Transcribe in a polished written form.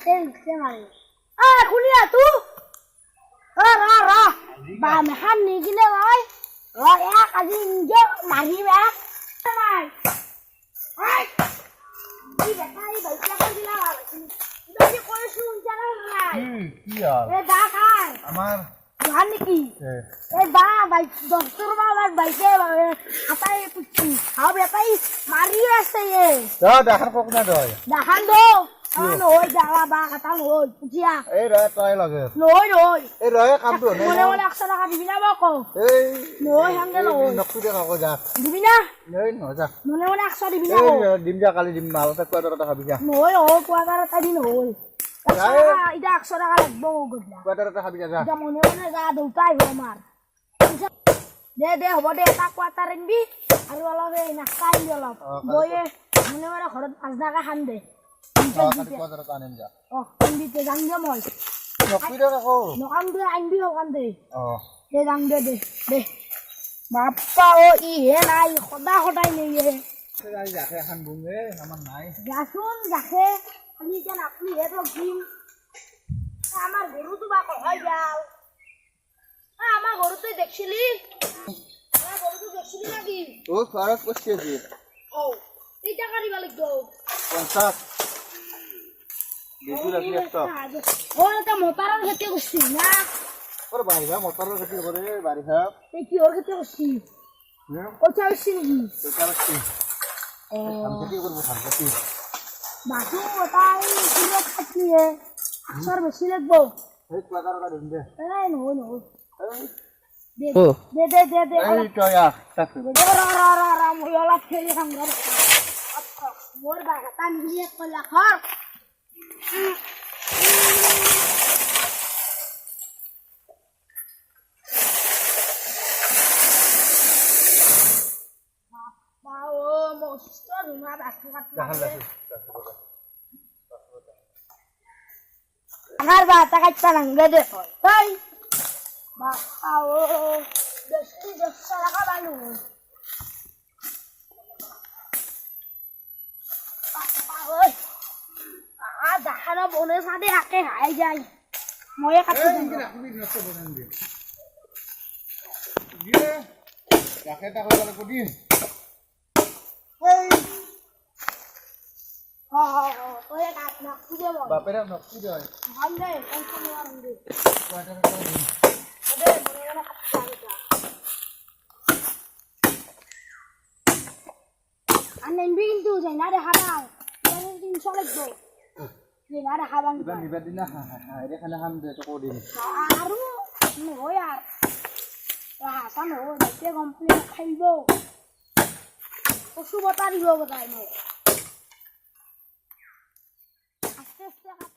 Thế mà Kulia tu ra bà mày ham gì cái đâu rồi cái gì chứ mà đi mẹ này đi về tay bảy trăm đi là đây có xuống cho nó này কি আর এ দা খায় আমার জান নাকি এ দা ভাই doctor বাবার ভাইকে আতাই পুচি হবে তাই মারি আছে এ যা দেখার কখন দয় দেখান দো নই যাওয়া বা কথা নই বুঝিয়া এই রে তয় লাগে নই এই রে কামটো নাই মনে মনে 100 টাকা দিবি না বকো এই নই হাঙ্গে নই নকু দে কাকো যা দিবি না নই ন যা মনে মনে 100 দিবি না এই ডিম যা কালি ডিম মাল তা কত টাকা খাবি যা নই ও কোয়াগার তা দিন হই এটা 100 টাকা লাগবে ও গদলা কত টাকা খাবি যা যা মনে মনে যা দৌতাই আমার দে হব দে এটা কোয়াটার আনবি আর অলপ এই নাস্তা আনবি অলপ বয়ে মনে মনে ঘৰত 5 টাকা খান দে কত টাকা আনেন যা আনবিতে জানিয়ে মই নকু দে কাকো নকাম দে আনবি হকান দে দে দাম দে বাপ্পা ও ই হে নাই সদায় নেই হে যাই যাকে খান বুঙে আমার নাই যাচোন যাকে খালি যেন আপনি হে তো দিম আমার গরু তো বা কয় যাও আমার গরু তুই দেখছিলি আমার গরু তুই দেখছিলি নাকি ও ফারাক পড়ছে ও এই টাকা দিবা লাগবে 50 দুপুর আসি একটা ও এটা মোতারার খেতে করছি না ওর বাড়ি যা মোটরের খেতে করে বাড়ি খাব এই কি ওর খেতে করছি ও চাইছি নাকি এটা রাখছি আমি খেতে করব খান খেতে বাসু ওটাই কিলো খাচ্ছি হে আকসার বেশি লাগবো এই কত টাকা দিন দে এই নই দে ও দে এই টয়া তাক রা মই অলপ খেলি খাম ৰ আচ্ছা মোৰ বাগাতা নিয়ে কলা খৰ বাও মস্ত ধুমা বাসু কাটলা আমার বাতা কাটতা নাঙ্গে দে তাই বাও দশটি 10 টাকা বানু দেখানো বনে সাথে হাতে হাই যাই মই কাটি তুমি নষ্ট বনান দে দিয়ে রাখে টাকা বলে কোদি এই ওই কাট না কুজে বল বাপেরা নকু দেয় হামদে কোন মারন্দে কত টাকা দিন ওদে মনে মনে কাটি যাবে আনেন কিন্তু যাই না রে হাবা জানেন 300 লাগবে না রে হাবা ইবা নিবা দিনা হাইরে খানা খাম দে তো কোদিন আৰু নহয় আর হাসান ও দেখতে কমপ্লিট খাইব পশু বতা দিব বতাই মই আস্তে আস্তে